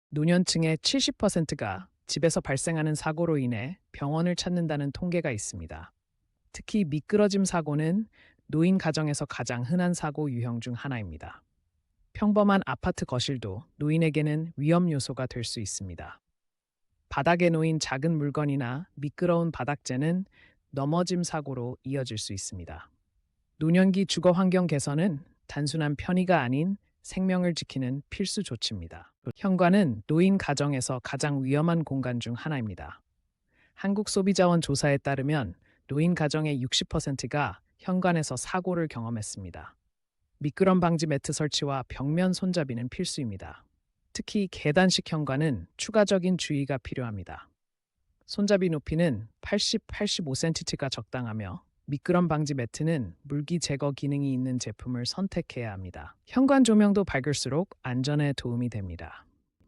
노년층의 70%가 집에서 발생하는 사고로 인해 병원을 찾는다는 통계가 있습니다. 특히 미끄러짐 사고는 노인 가정에서 가장 흔한 사고 유형 중 하나입니다. 평범한 아파트 거실도 노인에게는 위험 요소가 될 수 있습니다. 바닥에 놓인 작은 물건이나 미끄러운 바닥재는 넘어짐 사고로 이어질 수 있습니다. 노년기 주거 환경 개선은 단순한 편의가 아닌 생명을 지키는 필수 조치입니다. 현관은 노인 가정에서 가장 위험한 공간 중 하나입니다. 한국 소비자원 조사에 따르면 노인 가정의 60%가 현관에서 사고를 경험했습니다. 미끄럼 방지 매트 설치와 벽면 손잡이는 필수입니다. 특히 계단식 현관은 추가적인 주의가 필요합니다. 손잡이 높이는 80-85cm가 적당하며 미끄럼 방지 매트는 물기 제거 기능이 있는 제품을 선택해야 합니다. 현관 조명도 밝을수록 안전에 도움이 됩니다.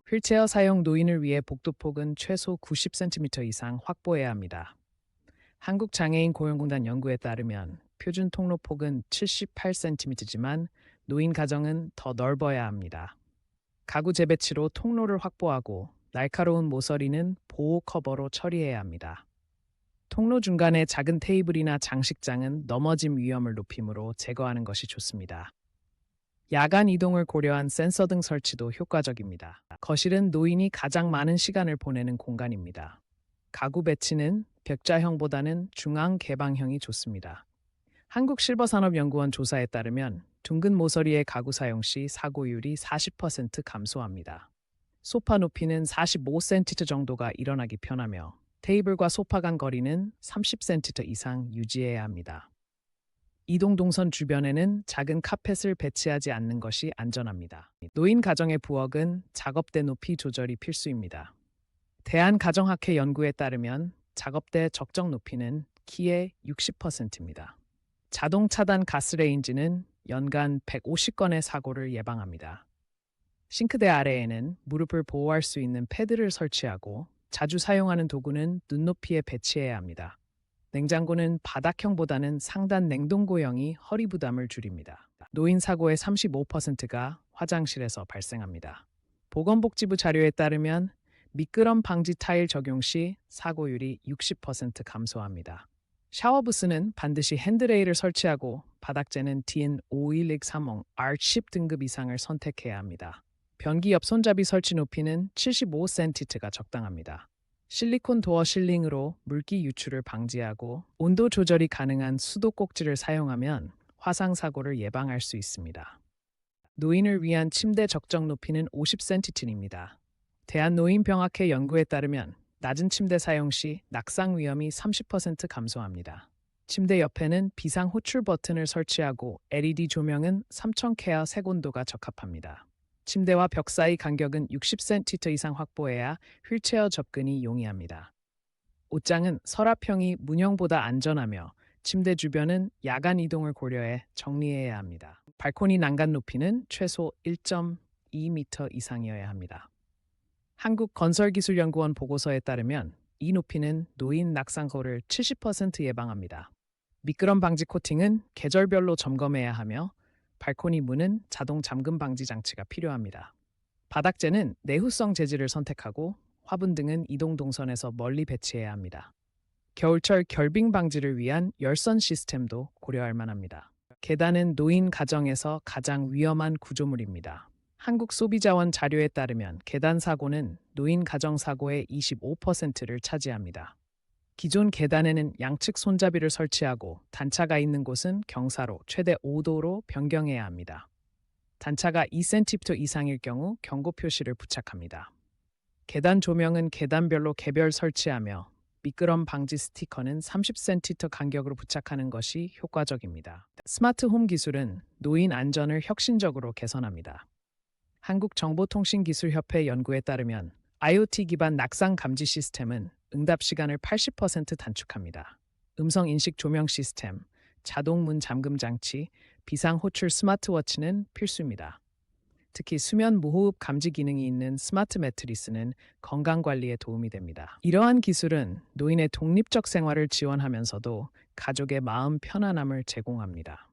휠체어 사용 노인을 위해 복도폭은 최소 90cm 이상 확보해야 합니다. 한국장애인 고용공단 연구에 따르면 표준 통로폭은 78cm지만 노인 가정은 더 넓어야 합니다. 가구 재배치로 통로를 확보하고 날카로운 모서리는 보호 커버로 처리해야 합니다. 통로 중간에 작은 테이블이나 장식장은 넘어짐 위험을 높이므로 제거하는 것이 좋습니다. 야간 이동을 고려한 센서 등 설치도 효과적입니다. 거실은 노인이 가장 많은 시간을 보내는 공간입니다. 가구 배치는 벽자형보다는 중앙 개방형이 좋습니다. 한국실버산업연구원 조사에 따르면 둥근 모서리의 가구 사용 시 사고율이 40% 감소합니다. 소파 높이는 45cm 정도가 일어나기 편하며 테이블과 소파 간 거리는 30cm 이상 유지해야 합니다. 이동 동선 주변에는 작은 카펫을 배치하지 않는 것이 안전합니다. 노인 가정의 부엌은 작업대 높이 조절이 필수입니다. 대한가정학회 연구에 따르면 작업대 적정 높이는 키의 60%입니다. 자동 차단 가스레인지는 연간 150건의 사고를 예방합니다. 싱크대 아래에는 무릎을 보호할 수 있는 패드를 설치하고 자주 사용하는 도구는 눈높이에 배치해야 합니다. 냉장고는 바닥형보다는 상단 냉동고형이 허리 부담을 줄입니다. 노인 사고의 35%가 화장실에서 발생합니다. 보건복지부 자료에 따르면 미끄럼 방지 타일 적용 시 사고율이 60% 감소합니다. 샤워 부스는 반드시 핸드레일을 설치하고 바닥재는 DIN 51130 R10 등급 이상을 선택해야 합니다. 변기 옆 손잡이 설치 높이는 75cm가 적당합니다. 실리콘 도어 실링으로 물기 유출을 방지하고 온도 조절이 가능한 수도 꼭지를 사용하면 화상 사고를 예방할 수 있습니다. 노인을 위한 침대 적정 높이는 50cm입니다. 대한노인병학회 연구에 따르면 낮은 침대 사용 시 낙상 위험이 30% 감소합니다. 침대 옆에는 비상 호출 버튼을 설치하고 LED 조명은 3000케어 색온도가 적합합니다. 침대와 벽 사이 간격은 60cm 이상 확보해야 휠체어 접근이 용이합니다. 옷장은 서랍형이 문형보다 안전하며 침대 주변은 야간 이동을 고려해 정리해야 합니다. 발코니 난간 높이는 최소 1.2m 이상이어야 합니다. 한국건설기술연구원 보고서에 따르면 이 높이는 노인 낙상사고를 70% 예방합니다. 미끄럼 방지 코팅은 계절별로 점검해야 하며 발코니 문은 자동 잠금 방지 장치가 필요합니다. 바닥재는 내후성 재질을 선택하고 화분 등은 이동 동선에서 멀리 배치해야 합니다. 겨울철 결빙 방지를 위한 열선 시스템도 고려할 만합니다. 계단은 노인 가정에서 가장 위험한 구조물입니다. 한국소비자원 자료에 따르면 계단 사고는 노인 가정 사고의 25%를 차지합니다. 기존 계단에는 양측 손잡이를 설치하고 단차가 있는 곳은 경사로 최대 5도로 변경해야 합니다. 단차가 2cm 이상일 경우 경고 표시를 부착합니다. 계단 조명은 계단별로 개별 설치하며 미끄럼 방지 스티커는 30cm 간격으로 부착하는 것이 효과적입니다. 스마트 홈 기술은 노인 안전을 혁신적으로 개선합니다. 한국정보통신기술협회 연구에 따르면 IoT 기반 낙상 감지 시스템은 응답 시간을 80% 단축합니다. 음성 인식 조명 시스템, 자동 문 잠금 장치, 비상 호출 스마트워치는 필수입니다. 특히 수면 무호흡 감지 기능이 있는 스마트 매트리스는 건강 관리에 도움이 됩니다. 이러한 기술은 노인의 독립적 생활을 지원하면서도 가족의 마음 편안함을 제공합니다.